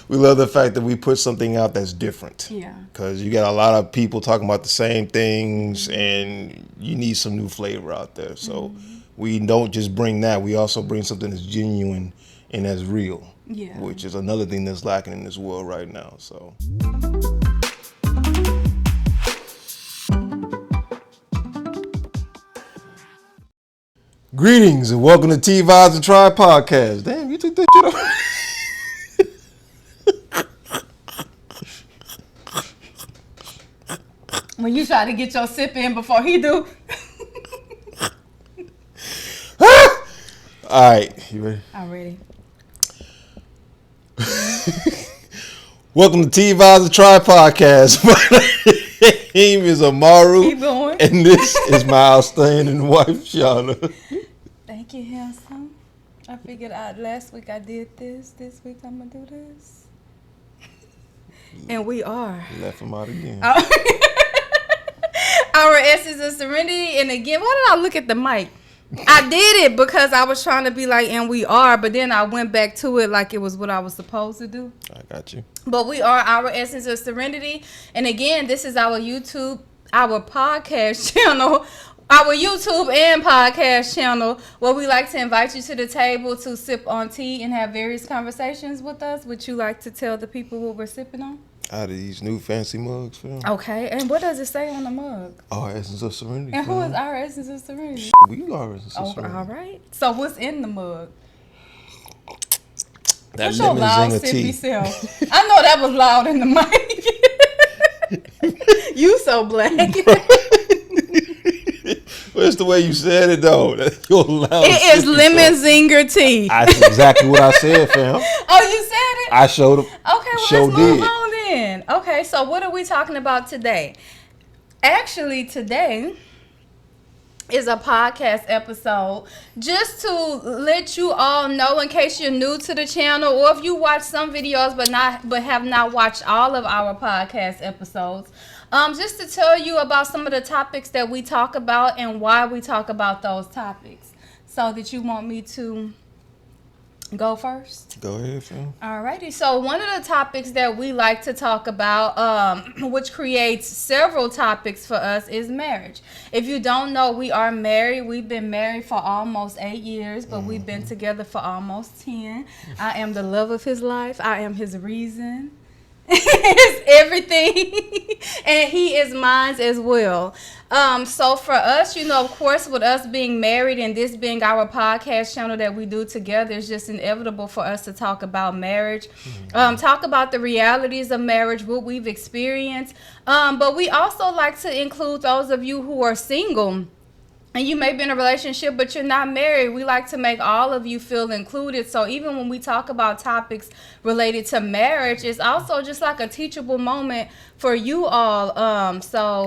we love the fact that we put something out that's different. Yeah. Because you got a lot of people talking about the same things, and you need some new flavor out there. So we don't just bring that. We also bring something that's genuine and that's real. Yeah. Which is another thing that's lacking in this world right now. So. Greetings and welcome to Tea Vybz Tribe Podcast. Damn, you took that shit off. When you try to get your sip in before he do. All right, you ready? I'm ready. Welcome to Tea Vybz Tribe Podcast. My name is Amaru. Keep going. And this is my outstanding wife, Shana. Thank you, handsome. I figured out last week I did this. This week I'm going to do this. And we are. Left him out again. Our Essence of Serenity. And again, why did I look at the mic? I did it because I was trying to be like, and we are. But then I went back to it like it was what I was supposed to do. I got you. But we are Our Essence of Serenity. And again, this is our YouTube, our podcast channel, our YouTube and podcast channel, where we like to invite you to the table to sip on tea and have various conversations with us. Would you like to tell the people what we're sipping on? Out of these new fancy mugs, fam. Okay, and what does it say on the mug? Our Essence of Serenity. And who is Our Essence of Serenity? We are Essence of Serenity. All right. So what's in the mug? That What's your lemon loud zinger sippy tea. self? I know that was loud in the mic. You so black. Well, it's the way you said it, though. You're loud. It is lemon zinger tea. That's exactly what I said, fam. Oh, you said it? I showed him. Okay, well, Sure let's move did. on then. Okay, so what are we talking about today? Actually, today is a podcast episode just to let you all know, in case you're new to the channel, or if you watch some videos but have not watched all of our podcast episodes, just to tell you about some of the topics that we talk about and why we talk about those topics. So that you want me to go first? Go ahead, fam. Alrighty, so one of the topics that we like to talk about, which creates several topics for us, is marriage. If you don't know, we are married. We've been married for almost 8 years, but we've been together for almost 10. I am the love of his life. I am his reason. His everything. And he is mine as well. So for us, of course, with us being married and this being our podcast channel that we do together, it's just inevitable for us to talk about marriage, talk about the realities of marriage, what we've experienced. But we also like to include those of you who are single. And you may be in a relationship, but you're not married. We like to make all of you feel included. So even when we talk about topics related to marriage, it's also just like a teachable moment for you all.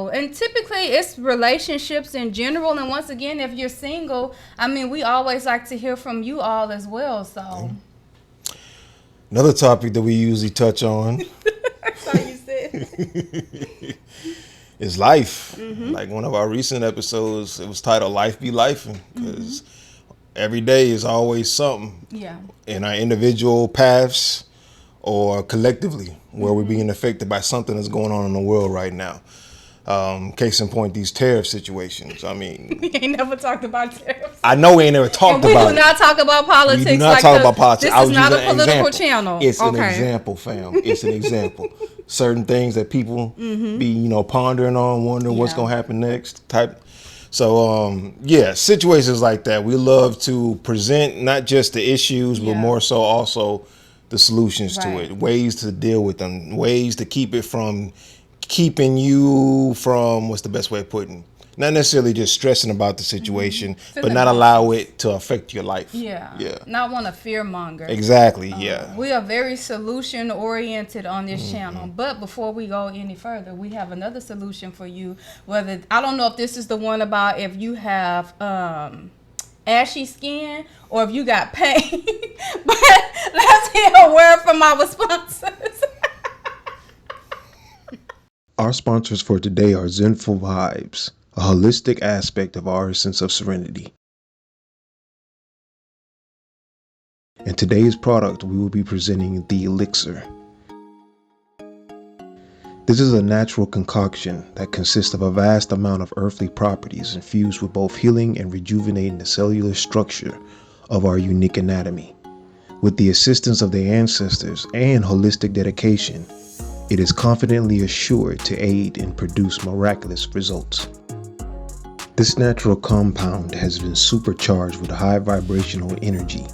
And typically it's relationships in general. And once again, if you're single, we always like to hear from you all as well. So Another topic that we usually touch on that's how you said. is life. Like one of our recent episodes, it was titled "Life Be Lifing," because every day is always something. Yeah. In our individual paths or collectively, where we're being affected by something that's going on in the world right now. Case in point, these tariff situations. We ain't never talked about tariffs. I know we ain't never talked And about we do not talk about politics. We do not talk about politics. This is not a political channel. It's an example, fam. It's an example. Certain things that people be, pondering on, wondering what's going to happen next type. So, situations like that. We love to present not just the issues, but more so also the solutions to it, ways to deal with them, ways to keep it from keeping you from, what's the best way of putting it? Not necessarily just stressing about the situation, but not allow it to affect your life. Yeah. Not want to fear monger. Exactly. We are very solution oriented on this channel. But before we go any further, we have another solution for you. I don't know if this is the one about if you have ashy skin or if you got pain. But let's hear a word from our sponsors. Our sponsors for today are Zenful Vibes, a holistic aspect of Our Essence of Serenity. In today's product, we will be presenting the Elixir. This is a natural concoction that consists of a vast amount of earthly properties infused with both healing and rejuvenating the cellular structure of our unique anatomy. With the assistance of their ancestors and holistic dedication, it is confidently assured to aid and produce miraculous results. This natural compound has been supercharged with high vibrational energy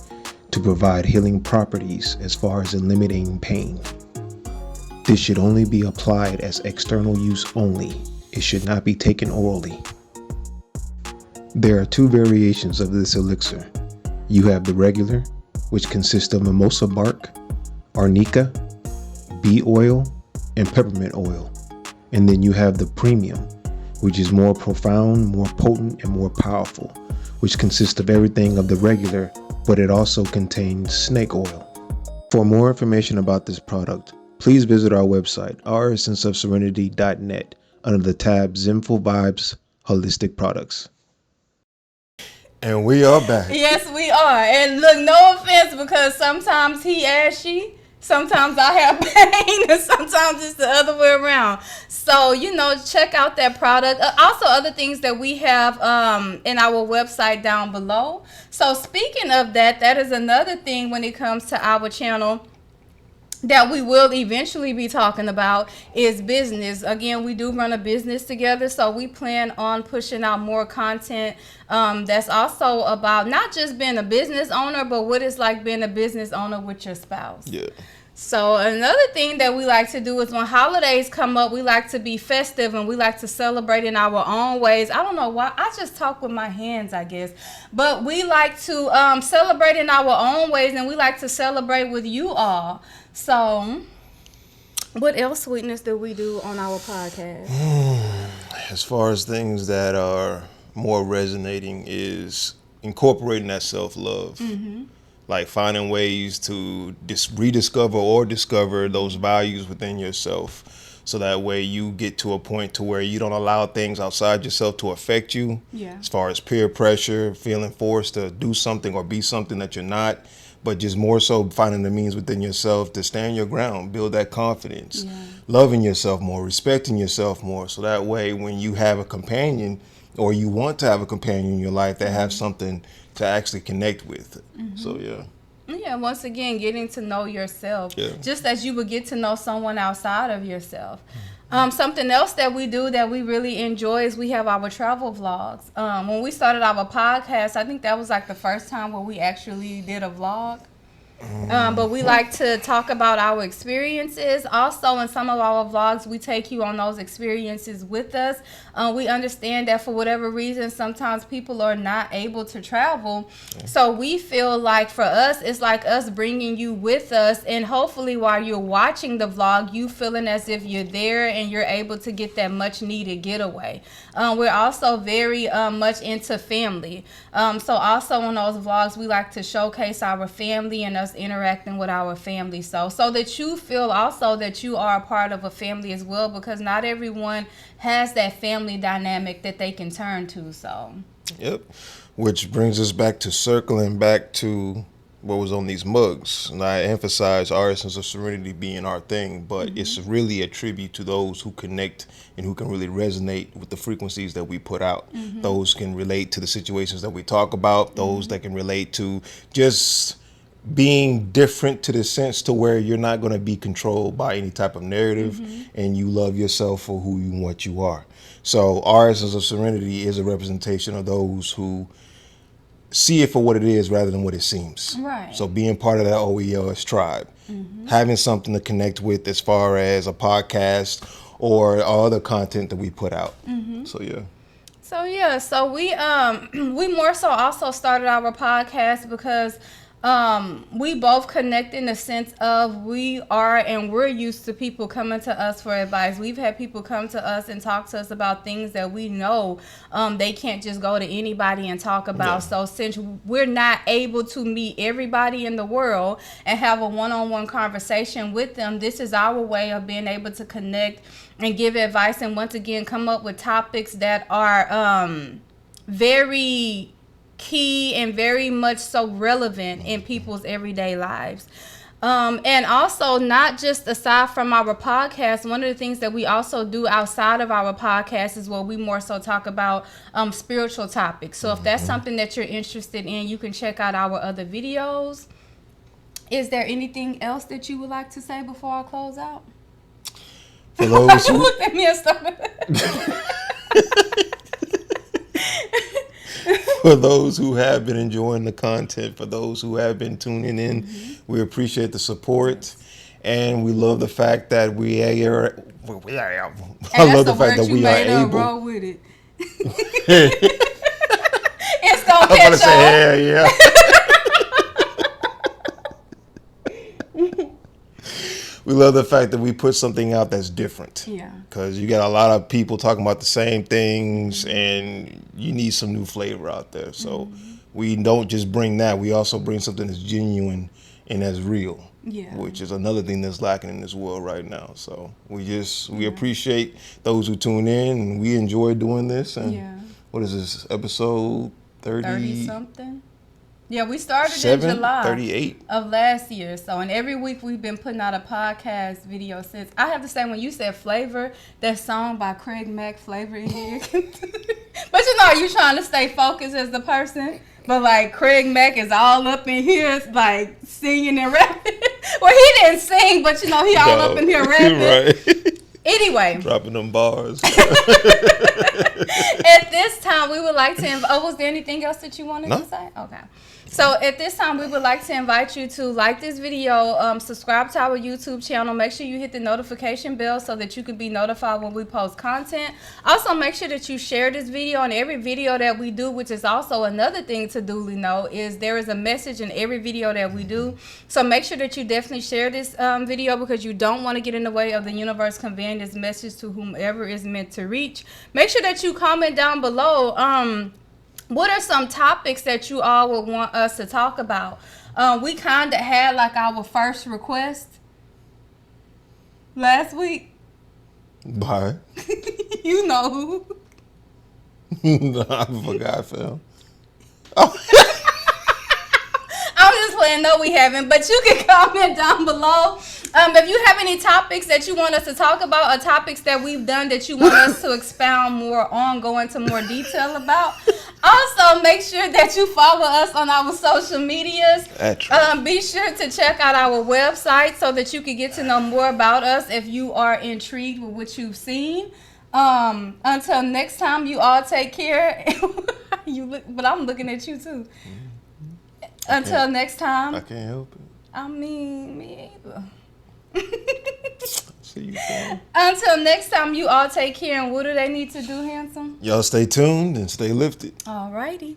to provide healing properties as far as eliminating pain. This should only be applied as external use only. It should not be taken orally. There are two variations of this elixir. You have the regular, which consists of mimosa bark, arnica, bee oil, and peppermint oil. And then you have the premium, which is more profound, more potent, and more powerful, which consists of everything of the regular, but it also contains snake oil. For more information about this product, please visit our website, ouressenceofserenity.net, under the tab Zenful Vibes Holistic Products. And we are back. Yes, we are. And look, no offense, because sometimes he ashy, sometimes I have pain, and sometimes it's the other way around. So, check out that product. Also, other things that we have in our website down below. So, speaking of that, that is another thing when it comes to our channel that we will eventually be talking about is business. Again, we do run a business together, so we plan on pushing out more content that's also about not just being a business owner, but what it's like being a business owner with your spouse. Yeah. So another thing that we like to do is when holidays come up, we like to be festive and we like to celebrate in our own ways. I don't know why. I just talk with my hands, I guess. But we like to celebrate in our own ways, and we like to celebrate with you all. So what else, Sweetness, do we do on our podcast? As far as things that are more resonating is incorporating that self-love. Mm-hmm. Like finding ways to rediscover or discover those values within yourself, so that way you get to a point to where you don't allow things outside yourself to affect you. Yeah. As far as peer pressure, feeling forced to do something or be something that you're not, but just more so finding the means within yourself to stand your ground, build that confidence, loving yourself more, respecting yourself more, so that way when you have a companion or you want to have a companion in your life, that have something to actually connect with. Mm-hmm. So yeah, once again, getting to know yourself, just as you would get to know someone outside of yourself. Something else that we do that we really enjoy is we have our travel vlogs. When we started our podcast, I think that was like the first time where we actually did a vlog. But we like to talk about our experiences. Also, in some of our vlogs, we take you on those experiences with us. We understand that for whatever reason, sometimes people are not able to travel. So we feel like for us, it's like us bringing you with us. And hopefully while you're watching the vlog, you feeling as if you're there and you're able to get that much needed getaway. We're also very much into family. So also on those vlogs, we like to showcase our family and us interacting with our family, so that you feel also that you are a part of a family as well, because not everyone has that family dynamic that they can turn to. So which brings us back to circling back to what was on these mugs, and I emphasize Our Essence of Serenity being our thing, but it's really a tribute to those who connect and who can really resonate with the frequencies that we put out. Those can relate to the situations that we talk about, those that can relate to just being different to the sense to where you're not going to be controlled by any type of narrative, and you love yourself for who you what you are. So Our Essence of Serenity is a representation of those who see it for what it is rather than what it seems. Right. So being part of that OEOS tribe, having something to connect with as far as a podcast or other content that we put out. So we more so also started our podcast because we both connect in the sense of we're used to people coming to us for advice. We've had people come to us and talk to us about things that we know they can't just go to anybody and talk about. So since we're not able to meet everybody in the world and have a one-on-one conversation with them, this is our way of being able to connect and give advice, and once again come up with topics that are very key and very much so relevant in people's everyday lives. And also, not just aside from our podcast, one of the things that we also do outside of our podcast is where we more so talk about spiritual topics. So if that's something that you're interested in, you can check out our other videos. Is there anything else that you would like to say before I close out? For those who looked at me and started. For those who have been enjoying the content, for those who have been tuning in, we appreciate the support, and we love the fact that we are. I love the fact that we are able. Roll with it. It's gonna catch I'm gonna say, yeah. We love the fact that we put something out that's different. Yeah. Because you got a lot of people talking about the same things, and you need some new flavor out there. So we don't just bring that. We also bring something that's genuine and that's real. Yeah. Which is another thing that's lacking in this world right now. So we appreciate those who tune in, and we enjoy doing this. And what is this, episode 30 something? Yeah, we started in July 38 of last year. So, and every week we've been putting out a podcast video since. I have to say, when you said Flavor, that song by Craig Mack, Flavor in here. But you know, you trying to stay focused as the person. But like Craig Mack is all up in here, like singing and rapping. Well, he didn't sing, but you know, he all up in here rapping. Right. Anyway. Dropping them bars. At this time, we would like to was there anything else that you wanted to say? Okay. So at this time, we would like to invite you to like this video, subscribe to our YouTube channel. Make sure you hit the notification bell so that you can be notified when we post content. Also, make sure that you share this video, and every video that we do, which is also another thing to duly know, is there is a message in every video that we do. So make sure that you definitely share this video, because you don't want to get in the way of the universe conveying this message to whomever is meant to reach. Make sure that you comment down below. What are some topics that you all would want us to talk about? We kind of had like our first request last week. Bye. You know who. No, I forgot, Phil. I'm just playing. No, we haven't. But you can comment down below. If you have any topics that you want us to talk about, or topics that we've done that you want us to expound more on, go into more detail about. Also, make sure that you follow us on our social medias. That's right. Be sure to check out our website so that you can get to know more about us if you are intrigued with what you've seen. Until next time, you all take care. But I'm looking at you too. Until next time. I can't help it. I mean, me either. See you soon. Until next time, you all take care. And what do they need to do, handsome? Y'all stay tuned and stay lifted. Alrighty.